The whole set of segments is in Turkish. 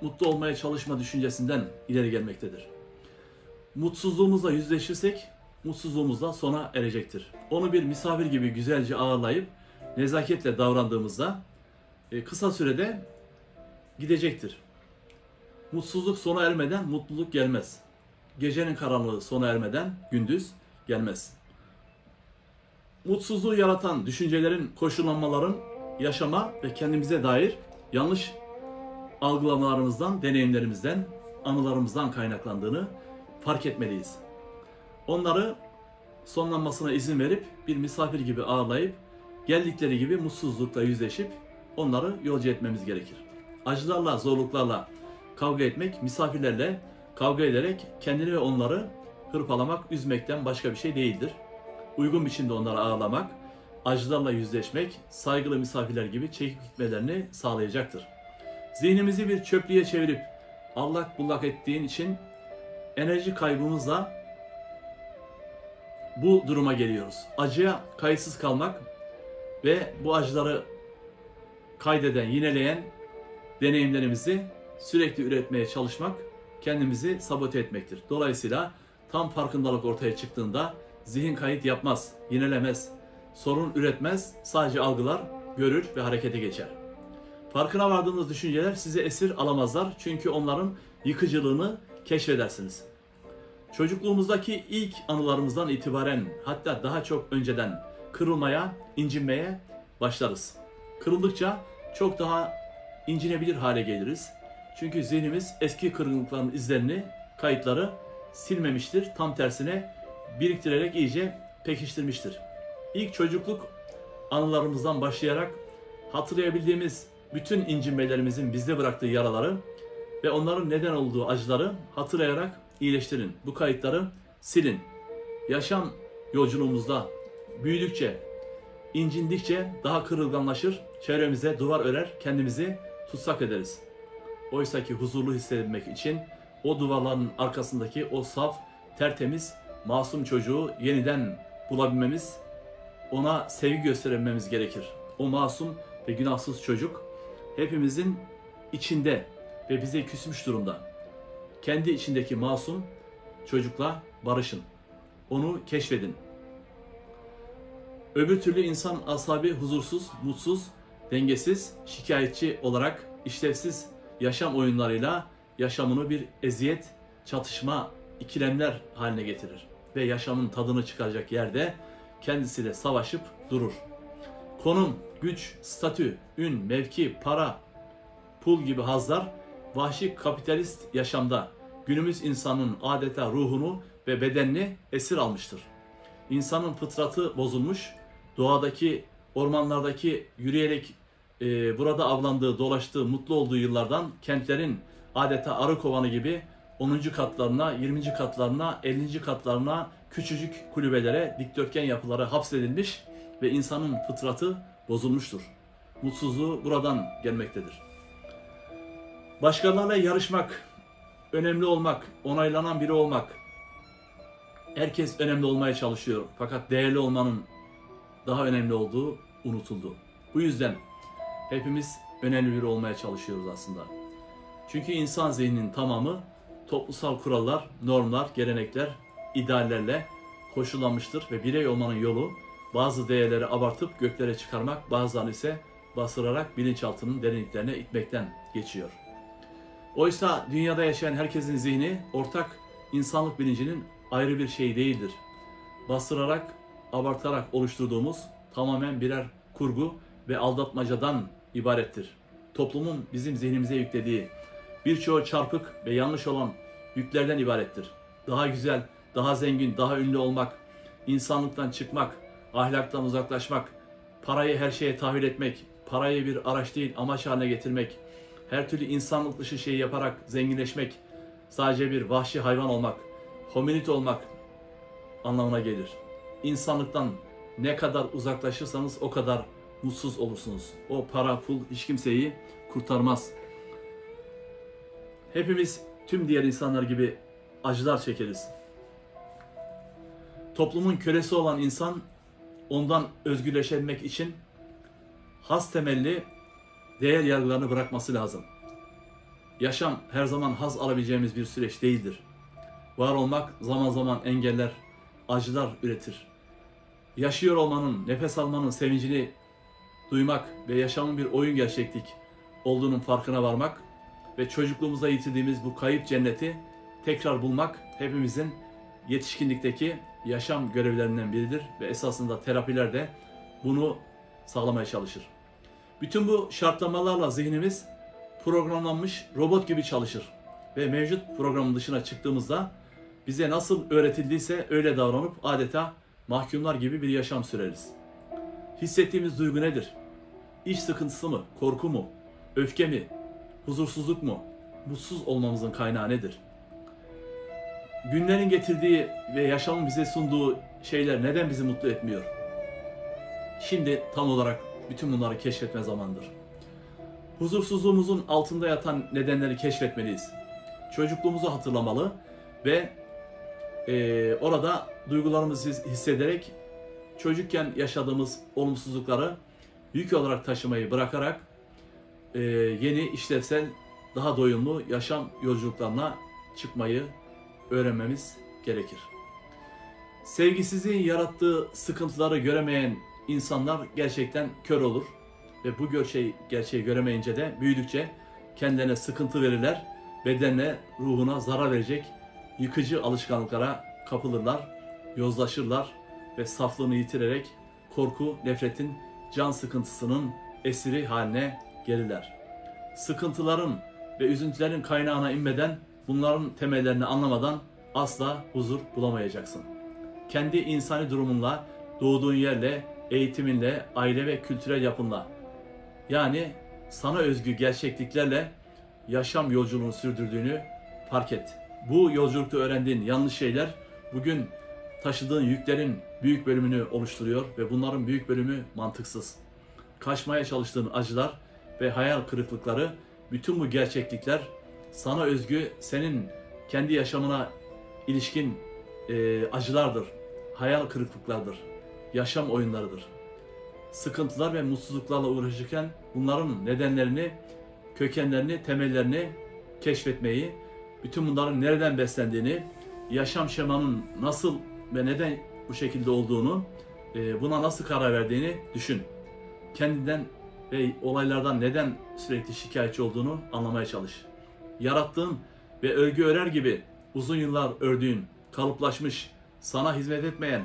mutlu olmaya çalışma düşüncesinden ileri gelmektedir. Mutsuzluğumuzla yüzleşirsek mutsuzluğumuz da sona erecektir. Onu bir misafir gibi güzelce ağırlayıp nezaketle davrandığımızda kısa sürede gidecektir. Mutsuzluk sona ermeden mutluluk gelmez. Gecenin karanlığı sona ermeden gündüz gelmez. Mutsuzluğu yaratan düşüncelerin, koşullanmaların yaşama ve kendimize dair yanlış algılamalarımızdan, deneyimlerimizden, anılarımızdan kaynaklandığını fark etmeliyiz. Onları sonlanmasına izin verip bir misafir gibi ağırlayıp geldikleri gibi mutsuzlukla yüzleşip onları yolcu etmemiz gerekir. Acılarla, zorluklarla kavga etmek, misafirlerle kavga ederek kendini ve onları hırpalamak, üzmekten başka bir şey değildir. Uygun biçimde onları ağırlamak, acılarla yüzleşmek, saygılı misafirler gibi çekip gitmelerini sağlayacaktır. Zihnimizi bir çöplüğe çevirip allak bullak ettiğin için enerji kaybımızla bu duruma geliyoruz. Acıya kayıtsız kalmak ve bu acıları kaydeden, yineleyen deneyimlerimizi sürekli üretmeye çalışmak kendimizi sabote etmektir. Dolayısıyla tam farkındalık ortaya çıktığında zihin kayıt yapmaz, yinelemez, sorun üretmez, sadece algılar, görür ve harekete geçer. Farkına vardığınız düşünceler size esir alamazlar çünkü onların yıkıcılığını keşfedersiniz. Çocukluğumuzdaki ilk anılarımızdan itibaren, hatta daha çok önceden kırılmaya, incinmeye başlarız. Kırıldıkça çok daha incinebilir hale geliriz. Çünkü zihnimiz eski kırgınlıkların izlerini, kayıtları silmemiştir. Tam tersine biriktirerek iyice pekiştirmiştir. İlk çocukluk anılarımızdan başlayarak hatırlayabildiğimiz bütün incinmelerimizin bizde bıraktığı yaraları ve onların neden olduğu acıları hatırlayarak iyileştirin. Bu kayıtları silin. Yaşam yolculuğumuzda büyüdükçe, incindikçe daha kırılganlaşır, çevremize duvar örer, kendimizi tutsak ederiz. Oysa ki huzurlu hissedebilmek için o duvarların arkasındaki o saf, tertemiz, masum çocuğu yeniden bulabilmemiz, ona sevgi gösterebilmemiz gerekir. O masum ve günahsız çocuk hepimizin içinde ve bize küsmüş durumda. Kendi içindeki masum çocukla barışın. Onu keşfedin. Öbür türlü insan asabi, huzursuz, mutsuz, dengesiz, şikayetçi olarak işlevsiz yaşam oyunlarıyla yaşamını bir eziyet, çatışma, ikilemler haline getirir. Ve yaşamın tadını çıkaracak yerde kendisiyle savaşıp durur. Konum, güç, statü, ün, mevki, para, pul gibi hazlar vahşi kapitalist yaşamda günümüz insanın adeta ruhunu ve bedenini esir almıştır. İnsanın fıtratı bozulmuş, doğadaki, ormanlardaki yürüyerek burada avlandığı, dolaştığı, mutlu olduğu yıllardan kentlerin adeta arı kovanı gibi 10. katlarına, 20. katlarına, 50. katlarına, küçücük kulübelere, dikdörtgen yapılara hapsedilmiş ve insanın fıtratı bozulmuştur. Mutsuzluğu buradan gelmektedir. Başkalarıyla yarışmak, önemli olmak, onaylanan biri olmak. Herkes önemli olmaya çalışıyor. Fakat değerli olmanın daha önemli olduğu unutuldu. Bu yüzden hepimiz önemli biri olmaya çalışıyoruz aslında. Çünkü insan zihninin tamamı toplumsal kurallar, normlar, gelenekler, ideallerle koşullanmıştır ve birey olmanın yolu bazı değerleri abartıp göklere çıkarmak, bazılarını ise bastırarak bilinçaltının derinliklerine itmekten geçiyor. Oysa dünyada yaşayan herkesin zihni ortak insanlık bilincinin ayrı bir şey değildir. Bastırarak, abartarak oluşturduğumuz tamamen birer kurgu ve aldatmacadan ibarettir. Toplumun bizim zihnimize yüklediği birçoğu çarpık ve yanlış olan yüklerden ibarettir. Daha güzel, daha zengin, daha ünlü olmak, insanlıktan çıkmak, ahlaktan uzaklaşmak, parayı her şeye tahvil etmek, parayı bir araç değil amaç haline getirmek, her türlü insanlık dışı şeyi yaparak zenginleşmek, sadece bir vahşi hayvan olmak, hominid olmak anlamına gelir. İnsanlıktan ne kadar uzaklaşırsanız o kadar mutsuz olursunuz. O para, pul hiç kimseyi kurtarmaz. Hepimiz tüm diğer insanlar gibi acılar çekeriz. Toplumun kölesi olan insan ondan özgürleşebilmek için has temelli değer yargılarını bırakması lazım. Yaşam her zaman haz alabileceğimiz bir süreç değildir. Var olmak zaman zaman engeller, acılar üretir. Yaşıyor olmanın, nefes almanın sevincini duymak ve yaşamın bir oyun gerçeklik olduğunun farkına varmak ve çocukluğumuzda yitirdiğimiz bu kayıp cenneti tekrar bulmak hepimizin yetişkinlikteki yaşam görevlerinden biridir ve esasında terapiler de bunu sağlamaya çalışır. Bütün bu şartlamalarla zihnimiz programlanmış robot gibi çalışır ve mevcut programın dışına çıktığımızda bize nasıl öğretildiyse öyle davranıp adeta mahkumlar gibi bir yaşam süreriz. Hissettiğimiz duygu nedir? İç sıkıntısı mı, korku mu, öfke mi, huzursuzluk mu, mutsuz olmamızın kaynağı nedir? Günlerin getirdiği ve yaşamın bize sunduğu şeyler neden bizi mutlu etmiyor? Şimdi tam olarak bütün bunları keşfetme zamanıdır. Huzursuzluğumuzun altında yatan nedenleri keşfetmeliyiz. Çocukluğumuzu hatırlamalı ve orada duygularımızı hissederek çocukken yaşadığımız olumsuzlukları yük olarak taşımayı bırakarak yeni işlevsel, daha doyumlu yaşam yolculuklarına çıkmayı öğrenmemiz gerekir. Sevgisizliğin yarattığı sıkıntıları göremeyen insanlar gerçekten kör olur ve bu gerçeği göremeyince de büyüdükçe kendilerine sıkıntı verirler, bedenine, ruhuna zarar verecek yıkıcı alışkanlıklara kapılırlar, yozlaşırlar ve saflığını yitirerek korku, nefretin, can sıkıntısının esiri haline gelirler. Sıkıntıların ve üzüntülerin kaynağına inmeden, bunların temellerini anlamadan asla huzur bulamayacaksın. Kendi insani durumunla, doğduğun yerle, eğitiminle, aile ve kültürel yapınla, yani sana özgü gerçekliklerle yaşam yolculuğunu sürdürdüğünü fark et. Bu yolculukta öğrendiğin yanlış şeyler bugün taşıdığın yüklerin büyük bölümünü oluşturuyor ve bunların büyük bölümü mantıksız. Kaçmaya çalıştığın acılar ve hayal kırıklıkları, bütün bu gerçeklikler sana özgü, senin kendi yaşamına ilişkin acılardır, hayal kırıklıklardır, yaşam oyunlarıdır. Sıkıntılar ve mutsuzluklarla uğraşırken bunların nedenlerini, kökenlerini, temellerini keşfetmeyi, bütün bunların nereden beslendiğini, yaşam şemanın nasıl ve neden bu şekilde olduğunu, buna nasıl karar verdiğini düşün. Kendinden ve olaylardan neden sürekli şikayetçi olduğunu anlamaya çalış. Yarattığın ve örgü örer gibi uzun yıllar ördüğün, kalıplaşmış, sana hizmet etmeyen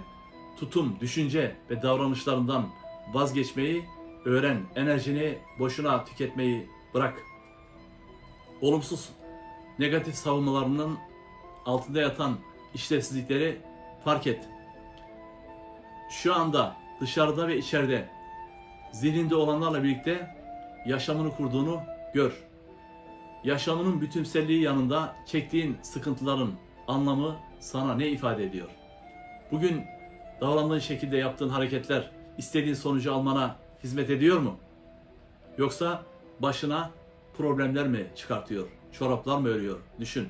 tutum, düşünce ve davranışlarından vazgeçmeyi öğren. Enerjini boşuna tüketmeyi bırak. Olumsuz, negatif savunmalarının altında yatan işlevsizlikleri fark et. Şu anda dışarıda ve içeride zihninde olanlarla birlikte yaşamını kurduğunu gör. Yaşamının bütünselliği yanında çektiğin sıkıntıların anlamı sana ne ifade ediyor? Bugün davrandığın şekilde yaptığın hareketler istediğin sonucu almana hizmet ediyor mu? Yoksa başına problemler mi çıkartıyor? Çoraplar mı örüyor? Düşün.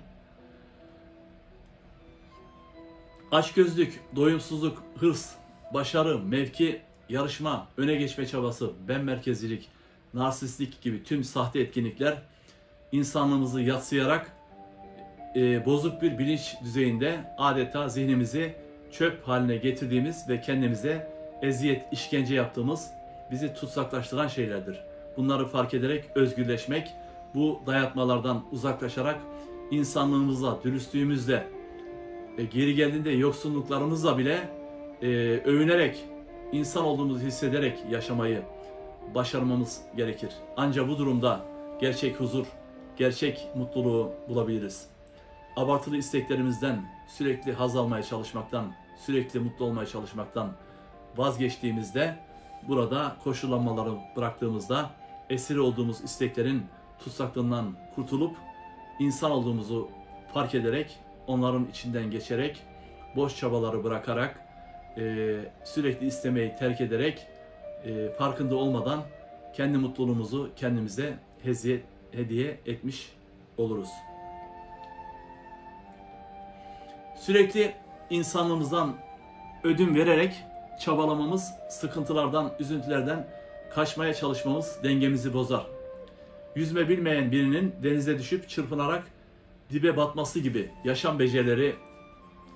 Açgözlük, doyumsuzluk, hırs, başarı, mevki, yarışma, öne geçme çabası, benmerkezcilik, narsistlik gibi tüm sahte etkinlikler insanlığımızı yadsıyarak bozuk bir bilinç düzeyinde adeta zihnimizi çöp haline getirdiğimiz ve kendimize eziyet, işkence yaptığımız, bizi tutsaklaştıran şeylerdir. Bunları fark ederek özgürleşmek, bu dayatmalardan uzaklaşarak insanlığımızla, dürüstlüğümüzle, geri geldiğinde yoksunluklarımızla bile övünerek, insan olduğumuzu hissederek yaşamayı başarmamız gerekir. Ancak bu durumda gerçek huzur, gerçek mutluluğu bulabiliriz. Abartılı isteklerimizden, sürekli haz almaya çalışmaktan, sürekli mutlu olmaya çalışmaktan vazgeçtiğimizde, burada koşullanmaları bıraktığımızda esiri olduğumuz isteklerin tutsaklığından kurtulup insan olduğumuzu fark ederek, onların içinden geçerek, boş çabaları bırakarak, sürekli istemeyi terk ederek, farkında olmadan kendi mutluluğumuzu kendimize hediye etmiş oluruz. Sürekli insanlığımızdan ödün vererek çabalamamız, sıkıntılardan, üzüntülerden kaçmaya çalışmamız dengemizi bozar. yüzme bilmeyen birinin denize düşüp çırpınarak dibe batması gibi yaşam becerileri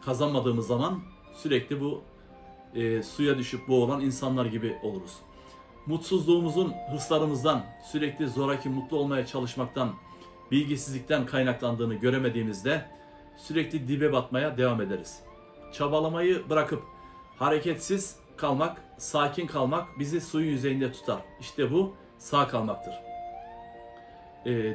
kazanmadığımız zaman sürekli bu suya düşüp boğulan insanlar gibi oluruz. Mutsuzluğumuzun hırslarımızdan, sürekli zoraki mutlu olmaya çalışmaktan, bilgisizlikten kaynaklandığını göremediğimizde sürekli dibe batmaya devam ederiz. Çabalamayı bırakıp hareketsiz kalmak, sakin kalmak bizi suyun yüzeyinde tutar. İşte bu sağ kalmaktır.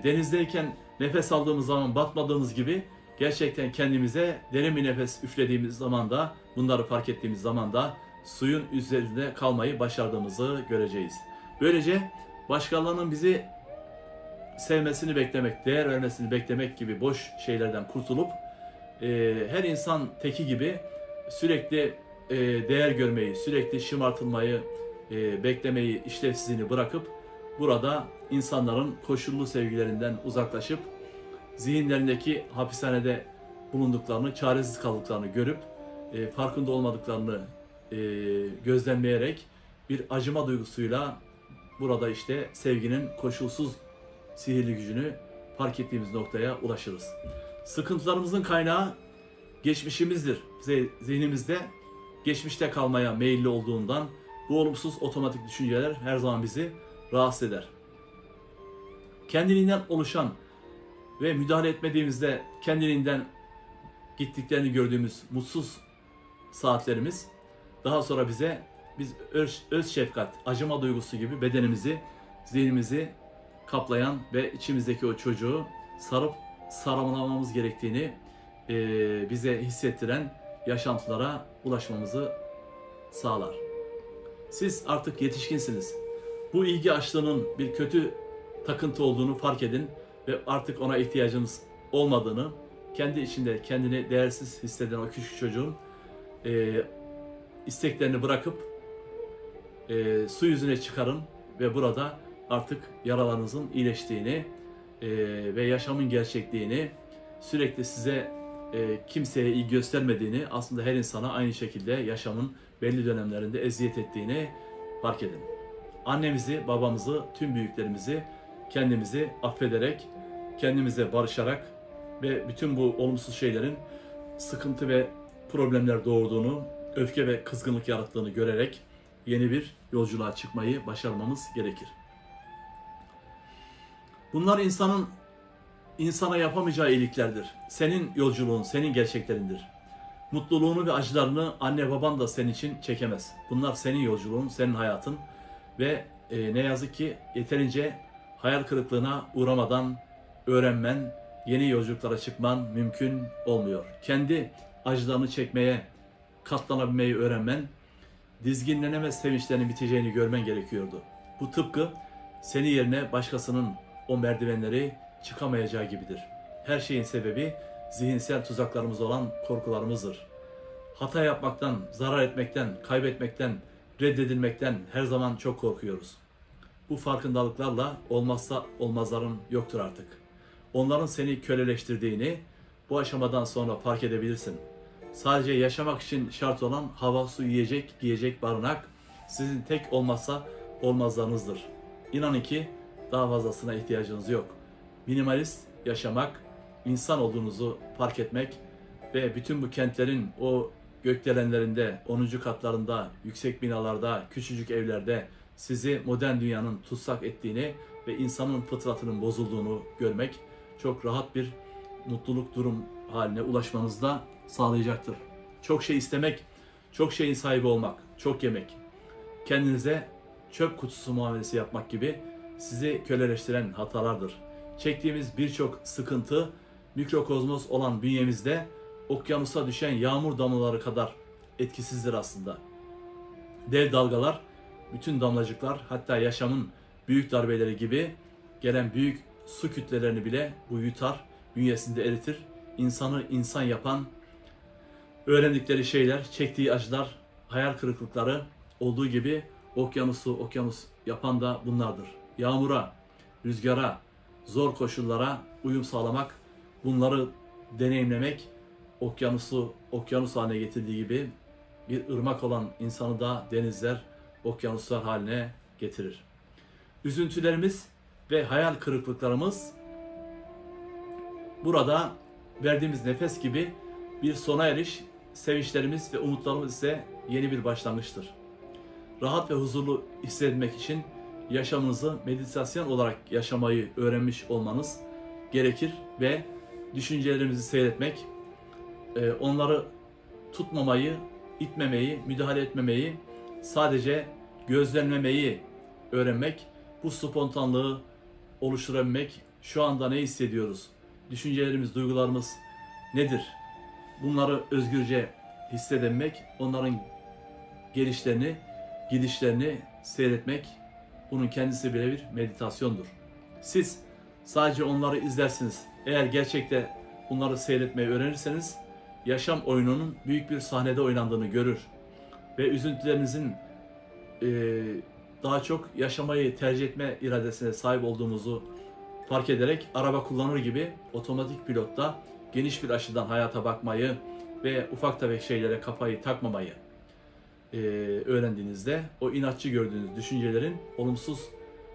Denizdeyken nefes aldığımız zaman batmadığımız gibi gerçekten kendimize derin bir nefes üflediğimiz zaman da, bunları fark ettiğimiz zaman da suyun üzerinde kalmayı başardığımızı göreceğiz. Böylece başkalarının bizi sevmesini beklemek, değer vermesini beklemek gibi boş şeylerden kurtulup her insan teki gibi sürekli değer görmeyi, sürekli şımartılmayı, beklemeyi, işlevsizliğini bırakıp burada insanların koşullu sevgilerinden uzaklaşıp zihinlerindeki hapishanede bulunduklarını, çaresiz kaldıklarını görüp farkında olmadıklarını gözlemleyerek bir acıma duygusuyla burada işte sevginin koşulsuz sihirli gücünü fark ettiğimiz noktaya ulaşırız. Sıkıntılarımızın kaynağı geçmişimizdir. Zihnimizde geçmişte kalmaya meyilli olduğundan bu olumsuz otomatik düşünceler her zaman bizi rahatsız eder. Kendiliğinden oluşan ve müdahale etmediğimizde kendiliğinden gittiklerini gördüğümüz mutsuz saatlerimiz daha sonra biz öz şefkat, acıma duygusu gibi bedenimizi, zihnimizi kaplayan ve içimizdeki o çocuğu sarıp sarmalamamız gerektiğini bize hissettiren yaşantılara ulaşmamızı sağlar. Siz artık yetişkinsiniz. Bu ilgi açlığının bir kötü takıntı olduğunu fark edin ve artık ona ihtiyacınız olmadığını, kendi içinde kendini değersiz hisseden o küçük çocuğun isteklerini bırakıp su yüzüne çıkarın ve burada artık yaralarınızın iyileştiğini ve yaşamın gerçekliğini, sürekli size kimseye ilgi göstermediğini, aslında her insana aynı şekilde yaşamın belli dönemlerinde eziyet ettiğini fark edin. Annemizi, babamızı, tüm büyüklerimizi, kendimizi affederek, kendimize barışarak ve bütün bu olumsuz şeylerin sıkıntı ve problemler doğurduğunu, öfke ve kızgınlık yarattığını görerek yeni bir yolculuğa çıkmayı başarmamız gerekir. Bunlar insana yapamayacağı iyiliklerdir. Senin yolculuğun, senin gerçeklerindir. Mutluluğunu ve acılarını anne baban da senin için çekemez. Bunlar senin yolculuğun, senin hayatın ve ne yazık ki yeterince hayal kırıklığına uğramadan öğrenmen, yeni yolculuklara çıkman mümkün olmuyor. Kendi acılarını çekmeye, katlanabilmeyi öğrenmen, dizginlenemez sevinçlerinin biteceğini görmen gerekiyordu. Bu tıpkı senin yerine başkasının o merdivenleri çıkamayacağı gibidir. Her şeyin sebebi zihinsel tuzaklarımız olan korkularımızdır. Hata yapmaktan, zarar etmekten, kaybetmekten, reddedilmekten her zaman çok korkuyoruz. Bu farkındalıklarla olmazsa olmazların yoktur artık. Onların seni köleleştirdiğini bu aşamadan sonra fark edebilirsin. Sadece yaşamak için şart olan hava, su, yiyecek, giyecek, barınak sizin tek olmazsa olmazlarınızdır. İnanın ki daha fazlasına ihtiyacınız yok. Minimalist yaşamak, insan olduğunuzu fark etmek ve bütün bu kentlerin o gökdelenlerinde, 10. katlarında, yüksek binalarda, küçücük evlerde sizi modern dünyanın tutsak ettiğini ve insanın fıtratının bozulduğunu görmek çok rahat bir mutluluk durum haline ulaşmanızı da sağlayacaktır. Çok şey istemek, çok şeyin sahibi olmak, çok yemek, kendinize çöp kutusu muamelesi yapmak gibi sizi köleleştiren hatalardır. Çektiğimiz birçok sıkıntı mikrokozmos olan bünyemizde okyanusa düşen yağmur damlaları kadar etkisizdir aslında. Dev dalgalar, bütün damlacıklar, hatta yaşamın büyük darbeleri gibi gelen büyük su kütlelerini bile bu yutar, bünyesinde eritir. İnsanı insan yapan, öğrendikleri şeyler, çektiği acılar, hayal kırıklıkları olduğu gibi okyanus yapan da bunlardır. Yağmura, rüzgara, zor koşullara uyum sağlamak, bunları deneyimlemek, okyanus haline getirdiği gibi bir ırmak olan insanı da denizler, okyanuslar haline getirir. Üzüntülerimiz ve hayal kırıklıklarımız burada verdiğimiz nefes gibi bir sona eriş, sevinçlerimiz ve umutlarımız ise yeni bir başlangıçtır. Rahat ve huzurlu hissetmek için yaşamınızı meditasyon olarak yaşamayı öğrenmiş olmanız gerekir ve düşüncelerimizi seyretmek, onları tutmamayı, itmemeyi, müdahale etmemeyi, sadece gözlemlemeyi öğrenmek, bu spontanlığı oluşturabilmek, şu anda ne hissediyoruz, düşüncelerimiz, duygularımız nedir? Bunları özgürce hissedebilmek, onların gelişlerini, gidişlerini seyretmek, bunun kendisi bile bir meditasyondur. Siz sadece onları izlersiniz. Eğer gerçekte bunları seyretmeyi öğrenirseniz, yaşam oyununun büyük bir sahnede oynandığını görür ve üzüntülerinizin daha çok yaşamayı tercih etme iradesine sahip olduğumuzu fark ederek araba kullanır gibi otomatik pilotta geniş bir açıdan hayata bakmayı ve ufak tefek şeylere kafayı takmamayı öğrendiğinizde o inatçı gördüğünüz düşüncelerin, olumsuz,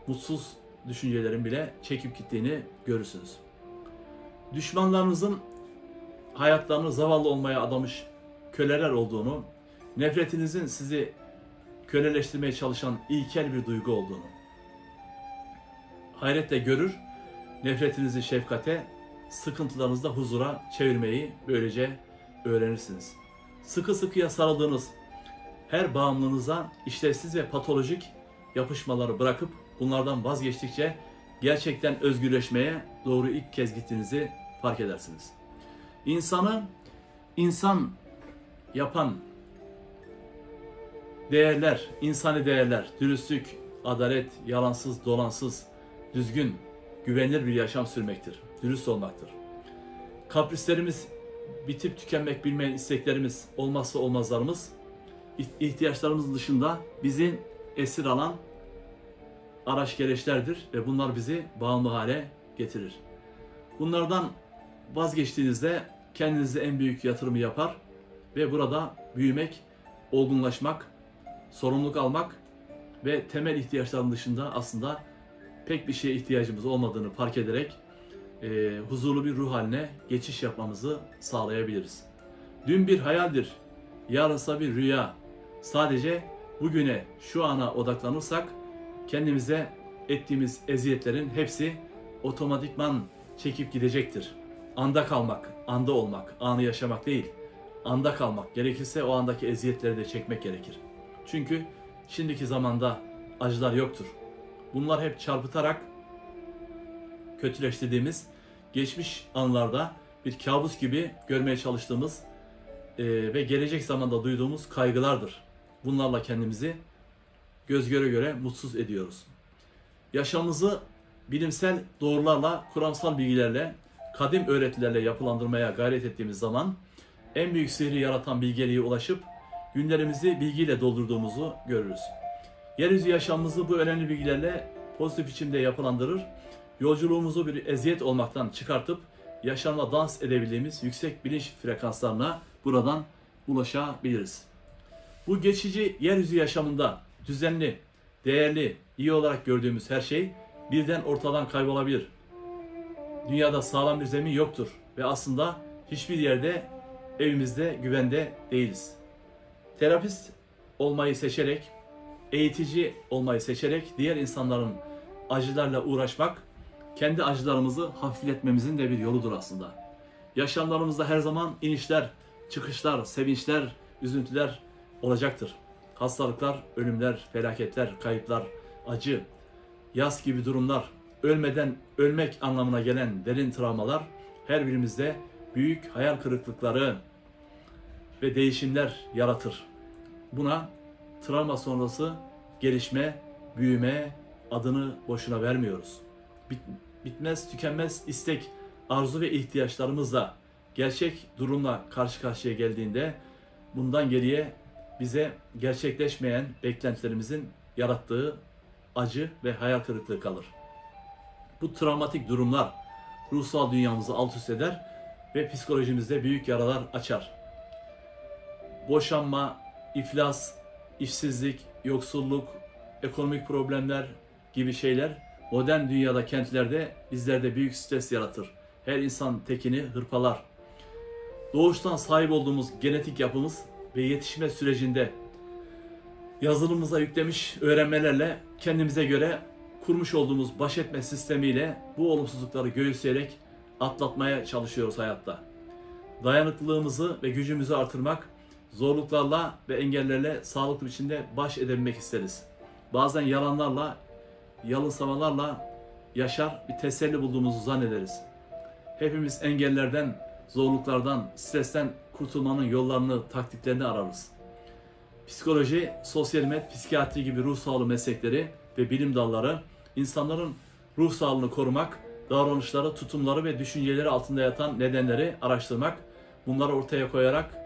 mutsuz düşüncelerin bile çekip gittiğini görürsünüz. Düşmanlarınızın hayatlarını zavallı olmaya adamış köleler olduğunu, nefretinizin sizi köleleştirmeye çalışan ilkel bir duygu olduğunu hayretle görür, nefretinizi şefkate, sıkıntılarınızı da huzura çevirmeyi böylece öğrenirsiniz. Sıkı sıkıya sarıldığınız her bağımlılığınıza işlevsiz ve patolojik yapışmaları bırakıp bunlardan vazgeçtikçe gerçekten özgürleşmeye doğru ilk kez gittiğinizi fark edersiniz. İnsanı insan yapan değerler, insani değerler, dürüstlük, adalet, yalansız, dolansız, düzgün, güvenilir bir yaşam sürmektir. Dürüst olmaktır. Kaprislerimiz, bitip tükenmek bilmeyen isteklerimiz, olmazsa olmazlarımız, ihtiyaçlarımız dışında bizi esir alan araç gereçlerdir ve bunlar bizi bağımlı hale getirir. Bunlardan vazgeçtiğinizde kendinize en büyük yatırımı yapar ve burada büyümek, olgunlaşmak, sorumluluk almak ve temel ihtiyaçların dışında aslında pek bir şeye ihtiyacımız olmadığını fark ederek huzurlu bir ruh haline geçiş yapmamızı sağlayabiliriz. Dün bir hayaldir, yarınsa bir rüya. Sadece bugüne, şu ana odaklanırsak kendimize ettiğimiz eziyetlerin hepsi otomatikman çekip gidecektir. Anda kalmak, anda olmak, anı yaşamak değil, anda kalmak. Gerekirse o andaki eziyetleri de çekmek gerekir. Çünkü şimdiki zamanda acılar yoktur. Bunlar hep çarpıtarak kötüleştirdiğimiz geçmiş anlarda bir kabus gibi görmeye çalıştığımız ve gelecek zamanda duyduğumuz kaygılardır. Bunlarla kendimizi göz göre göre mutsuz ediyoruz. Yaşamımızı bilimsel doğrularla, kuramsal bilgilerle, kadim öğretilerle yapılandırmaya gayret ettiğimiz zaman en büyük sihri yaratan bilgeliğe ulaşıp günlerimizi bilgiyle doldurduğumuzu görürüz. Yeryüzü yaşamımızı bu önemli bilgilerle pozitif biçimde yapılandırır, yolculuğumuzu bir eziyet olmaktan çıkartıp yaşamla dans edebildiğimiz yüksek bilinç frekanslarına buradan ulaşabiliriz. Bu geçici yeryüzü yaşamında düzenli, değerli, iyi olarak gördüğümüz her şey birden ortadan kaybolabilir. Dünyada sağlam bir zemin yoktur ve aslında hiçbir yerde, evimizde güvende değiliz. Terapist olmayı seçerek, eğitici olmayı seçerek diğer insanların acılarla uğraşmak, kendi acılarımızı hafifletmemizin de bir yoludur aslında. Yaşamlarımızda her zaman inişler, çıkışlar, sevinçler, üzüntüler olacaktır. Hastalıklar, ölümler, felaketler, kayıplar, acı, yas gibi durumlar, ölmeden ölmek anlamına gelen derin travmalar her birimizde büyük hayal kırıklıkları ve değişimler yaratır. Buna travma sonrası gelişme, büyüme adını boşuna vermiyoruz. Bitmez, tükenmez istek, arzu ve ihtiyaçlarımızla gerçek durumla karşı karşıya geldiğinde bundan geriye bize gerçekleşmeyen beklentilerimizin yarattığı acı ve hayal kırıklığı kalır. Bu travmatik durumlar ruhsal dünyamızı alt üst eder ve psikolojimizde büyük yaralar açar. Boşanma, iflas, işsizlik, yoksulluk, ekonomik problemler gibi şeyler Modern dünyada, kentlerde bizlerde büyük stres yaratır. Her insan tekini hırpalar. Doğuştan sahip olduğumuz genetik yapımız ve yetişme sürecinde yazılımımıza yüklemiş öğrenmelerle kendimize göre kurmuş olduğumuz baş etme sistemiyle bu olumsuzlukları göğüsleyerek atlatmaya çalışıyoruz hayatta. Dayanıklılığımızı ve gücümüzü artırmak, zorluklarla ve engellerle sağlıklı biçimde baş edebilmek isteriz. Bazen yalanlarla, yalınsamalarla yaşar bir teselli bulduğumuzu zannederiz. Hepimiz engellerden, zorluklardan, stresten kurtulmanın yollarını, taktiklerini ararız. Psikoloji, sosyal hizmet, psikiyatri gibi ruh sağlığı meslekleri ve bilim dalları insanların ruh sağlığını korumak, davranışları, tutumları ve düşünceleri altında yatan nedenleri araştırmak, bunları ortaya koyarak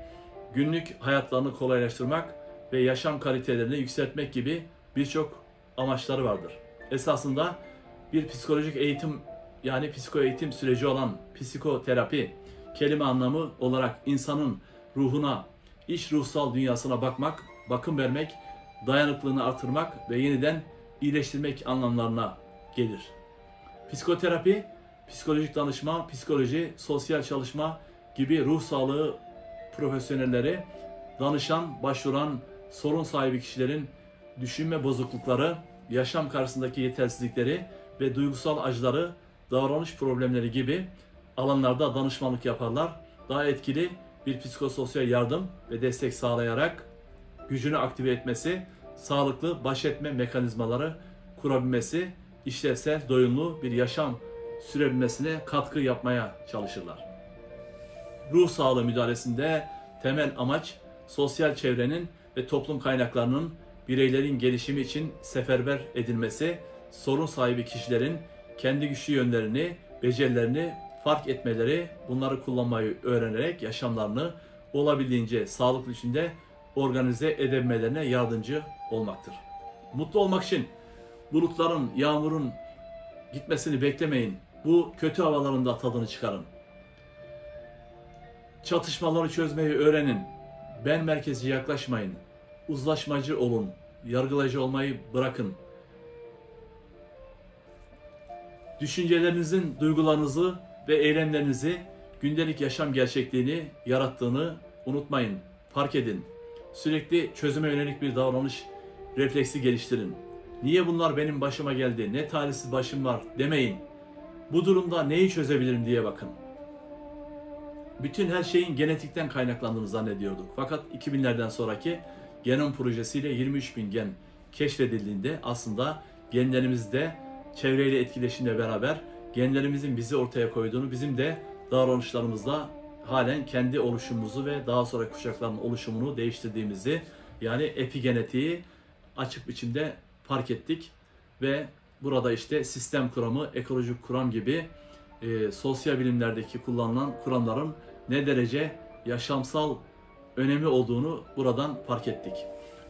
günlük hayatlarını kolaylaştırmak ve yaşam kalitelerini yükseltmek gibi birçok amaçları vardır. Esasında bir psikolojik eğitim, yani psikoeğitim süreci olan psikoterapi, kelime anlamı olarak insanın ruhuna, iç ruhsal dünyasına bakmak, bakım vermek, dayanıklılığını artırmak ve yeniden iyileştirmek anlamlarına gelir. Psikoterapi, psikolojik danışma, psikoloji, sosyal çalışma gibi ruh sağlığı profesyonelleri, danışan, başvuran, sorun sahibi kişilerin düşünme bozuklukları, yaşam karşısındaki yetersizlikleri ve duygusal acıları, davranış problemleri gibi alanlarda danışmanlık yaparlar. Daha etkili bir psikososyal yardım ve destek sağlayarak gücünü aktive etmesi, sağlıklı baş etme mekanizmaları kurabilmesi, işlevsel, doyumlu bir yaşam sürebilmesine katkı yapmaya çalışırlar. Ruh sağlığı müdahalesinde temel amaç sosyal çevrenin ve toplum kaynaklarının bireylerin gelişimi için seferber edilmesi, sorun sahibi kişilerin kendi güçlü yönlerini, becerilerini fark etmeleri, bunları kullanmayı öğrenerek yaşamlarını olabildiğince sağlıklı içinde organize edebilmelerine yardımcı olmaktır. Mutlu olmak için bulutların, yağmurun gitmesini beklemeyin. Bu kötü havaların da tadını çıkarın. Çatışmaları çözmeyi öğrenin. Ben merkezi yaklaşmayın. Uzlaşmacı olun. Yargılayıcı olmayı bırakın. Düşüncelerinizin duygularınızı ve eylemlerinizi gündelik yaşam gerçekliğini yarattığını unutmayın. Fark edin. Sürekli çözüme yönelik bir davranış refleksi geliştirin. Niye bunlar benim başıma geldi, ne talihsiz başım var demeyin. Bu durumda neyi çözebilirim diye bakın. Bütün her şeyin genetikten kaynaklandığını zannediyorduk. Fakat 2000'lerden sonraki genom projesiyle 23.000 gen keşfedildiğinde aslında genlerimizde çevreyle etkileşimle beraber genlerimizin bizi ortaya koyduğunu, bizim de davranışlarımızda halen kendi oluşumumuzu ve daha sonra kuşakların oluşumunu değiştirdiğimizi, yani epigenetiği açık biçimde fark ettik ve burada işte sistem kuramı, ekolojik kuram gibi sosyal bilimlerdeki kullanılan kuramların ne derece yaşamsal önemi olduğunu buradan fark ettik.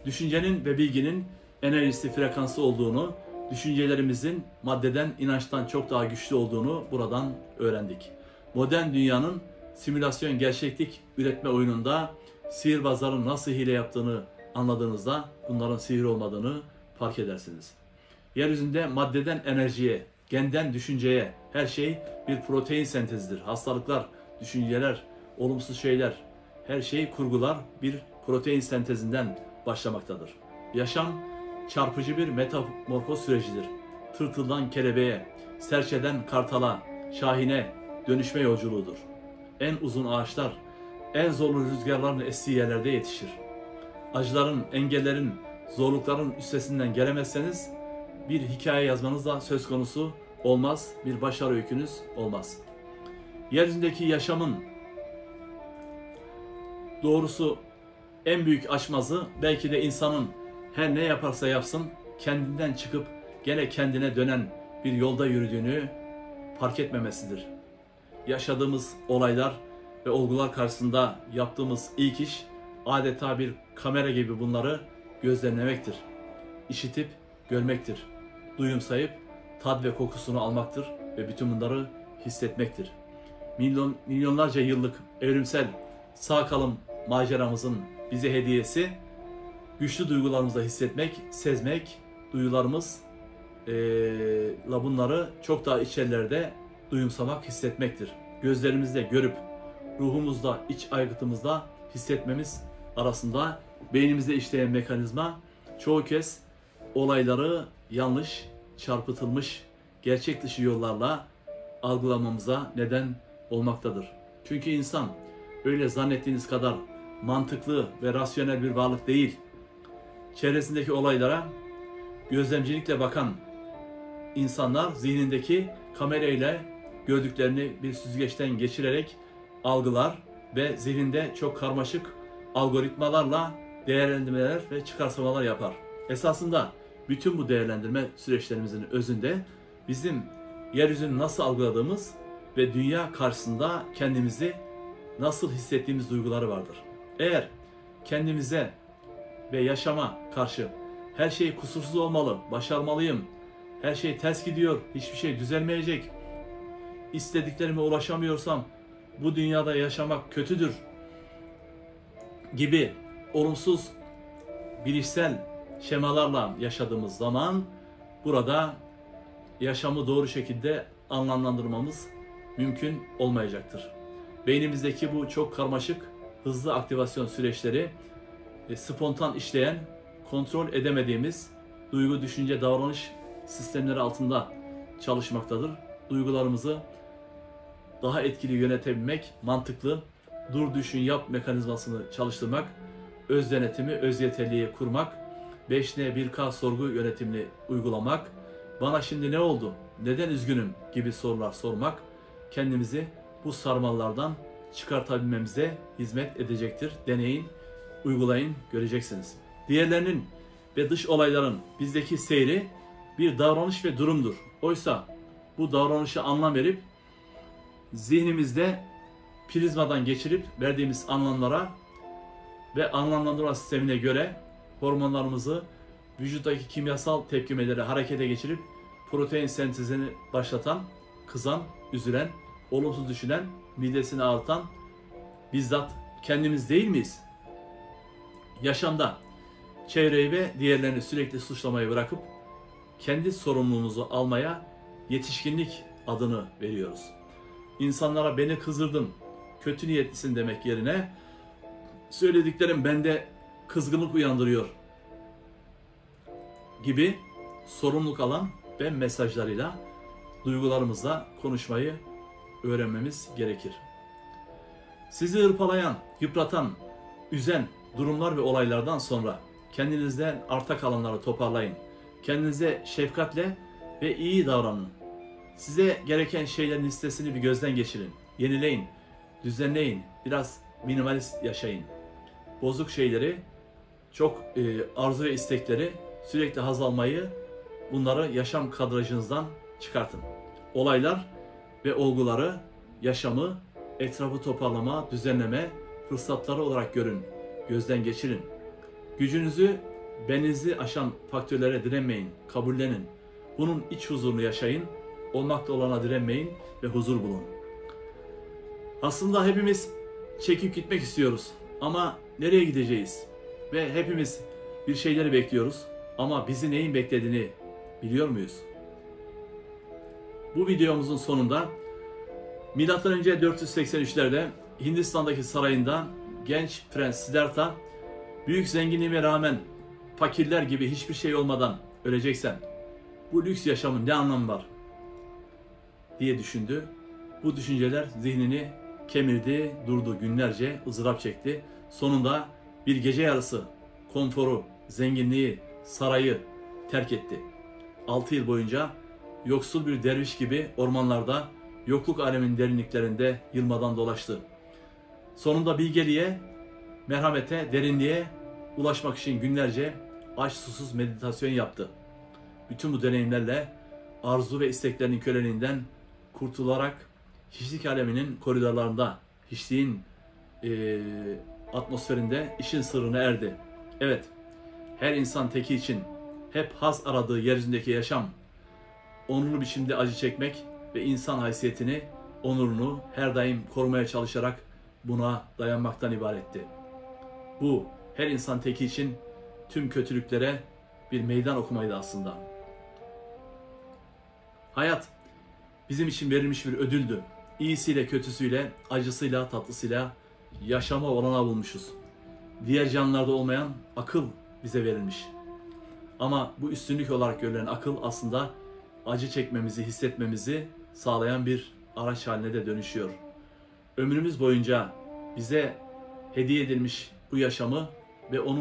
Düşüncenin ve bilginin enerjisi, frekansı olduğunu, düşüncelerimizin maddeden, inançtan çok daha güçlü olduğunu buradan öğrendik. Modern dünyanın simülasyon gerçeklik üretme oyununda sihirbazların nasıl hile yaptığını anladığınızda bunların sihir olmadığını fark edersiniz. Yeryüzünde maddeden enerjiye, genden düşünceye her şey bir protein sentezidir. Hastalıklar, düşünceler, olumsuz şeyler, her şey kurgular bir protein sentezinden başlamaktadır. Yaşam çarpıcı bir metamorfoz sürecidir. Tırtıldan kelebeğe, serçeden kartala, şahine dönüşme yolculuğudur. En uzun ağaçlar, en zorlu rüzgarların estiği yerlerde yetişir. Acıların, engellerin, zorlukların üstesinden gelemezseniz bir hikaye yazmanız da söz konusu olmaz, bir başarı öykünüz olmaz. Yeryüzündeki yaşamın doğrusu en büyük aşmazı belki de insanın her ne yaparsa yapsın kendinden çıkıp gene kendine dönen bir yolda yürüdüğünü fark etmemesidir. Yaşadığımız olaylar ve olgular karşısında yaptığımız ilk iş adeta bir kamera gibi bunları gözlemlemektir. İşitip görmektir. Duyumsayıp tad ve kokusunu almaktır ve bütün bunları hissetmektir. Milyonlarca yıllık evrimsel sağ kalım maceramızın bize hediyesi güçlü duygularımızla hissetmek, sezmek, duyularımız bunları çok daha içerilerde duyumsamak, hissetmektir. Gözlerimizle görüp, ruhumuzda, iç aygıtımızda hissetmemiz arasında beynimizde işleyen mekanizma çoğu kez olayları yanlış, çarpıtılmış, gerçek dışı yollarla algılamamıza neden olmaktadır. Çünkü insan öyle zannettiğiniz kadar mantıklı ve rasyonel bir varlık değil. Çevresindeki olaylara gözlemcilikle bakan insanlar zihnindeki kamerayla gördüklerini bir süzgeçten geçirerek algılar ve zihninde çok karmaşık algoritmalarla değerlendirmeler ve çıkarsamalar yapar. Esasında bütün bu değerlendirme süreçlerimizin özünde bizim yeryüzünü nasıl algıladığımız ve dünya karşısında kendimizi nasıl hissettiğimiz duyguları vardır. Eğer kendimize ve yaşama karşı her şey kusursuz olmalı, başarmalıyım, her şey ters gidiyor, hiçbir şey düzelmeyecek, istediklerime ulaşamıyorsam bu dünyada yaşamak kötüdür gibi olumsuz bilişsel şemalarla yaşadığımız zaman burada yaşamı doğru şekilde anlamlandırmamız mümkün olmayacaktır. Beynimizdeki bu çok karmaşık, hızlı aktivasyon süreçleri spontan işleyen, kontrol edemediğimiz duygu, düşünce, davranış sistemleri altında çalışmaktadır. Duygularımızı daha etkili yönetebilmek, mantıklı, dur düşün yap mekanizmasını çalıştırmak, öz denetimi, öz yeterliği kurmak, 5N 1K sorgu yönetimini uygulamak, bana şimdi ne oldu, neden üzgünüm gibi sorular sormak, kendimizi bu sarmallardan çıkartabilmemize hizmet edecektir. Deneyin, uygulayın, göreceksiniz. Diğerlerinin ve dış olayların bizdeki seyri bir davranış ve durumdur. Oysa bu davranışa anlam verip zihnimizde prizmadan geçirip verdiğimiz anlamlara ve anlamlandırma sistemine göre hormonlarımızı vücuttaki kimyasal tepkimeleri harekete geçirip protein sentezini başlatan, kızan, üzülen, olumsuz düşünen, midesini ağrıtan bizzat kendimiz değil miyiz? Yaşamda çevreyi ve diğerlerini sürekli suçlamayı bırakıp kendi sorumluluğumuzu almaya yetişkinlik adını veriyoruz. İnsanlara beni kızdırdın, kötü niyetlisin demek yerine söylediklerim bende kızgınlık uyandırıyor gibi sorumluluk alan ve mesajlarıyla duygularımızla konuşmayı öğrenmemiz gerekir. Sizi hırpalayan, yıpratan, üzen durumlar ve olaylardan sonra kendinizden arta kalanları toparlayın. Kendinize şefkatle ve iyi davranın. Size gereken şeylerin listesini bir gözden geçirin. Yenileyin, düzenleyin, biraz minimalist yaşayın. Bozuk şeyleri, çok arzu ve istekleri, sürekli haz almayı, bunları yaşam kadrajınızdan çıkartın. Olaylar ve olguları, yaşamı, etrafı toparlama, düzenleme fırsatları olarak görün, gözden geçirin. Gücünüzü, beninizi aşan faktörlere direnmeyin, kabullenin. Bunun iç huzurunu yaşayın, olmakta olana direnmeyin ve huzur bulun. Aslında hepimiz çekip gitmek istiyoruz ama nereye gideceğiz? Ve hepimiz bir şeyleri bekliyoruz ama bizi neyin beklediğini biliyor muyuz? Bu videomuzun sonunda M.Ö. 483'lerde Hindistan'daki sarayında genç Prens Siddhartha, büyük zenginliğime rağmen fakirler gibi hiçbir şey olmadan öleceksen bu lüks yaşamın ne anlamı var diye düşündü. Bu düşünceler zihnini kemirdi, durdu, günlerce ızdırap çekti. Sonunda bir gece yarısı konforu, zenginliği, sarayı terk etti. 6 yıl boyunca yoksul bir derviş gibi ormanlarda, yokluk aleminin derinliklerinde yılmadan dolaştı. Sonunda bilgeliğe, merhamete, derinliğe ulaşmak için günlerce aç susuz meditasyon yaptı. Bütün bu deneyimlerle arzu ve isteklerinin köleliğinden kurtularak hiçlik aleminin koridorlarında, hiçliğin atmosferinde işin sırrına erdi. Evet, her insan teki için hep haz aradığı yeryüzündeki yaşam, onurlu biçimde acı çekmek ve insan haysiyetini, onurunu her daim korumaya çalışarak buna dayanmaktan ibaretti. Bu her insan teki için tüm kötülüklere bir meydan okumaydı aslında. Hayat bizim için verilmiş bir ödüldü. İyisiyle, kötüsüyle, acısıyla, tatlısıyla yaşama olanağı bulmuşuz. Diğer canlılarda olmayan akıl bize verilmiş. Ama bu üstünlük olarak görülen akıl aslında acı çekmemizi, hissetmemizi sağlayan bir araç haline de dönüşüyor. Ömrümüz boyunca bize hediye edilmiş bu yaşamı ve onun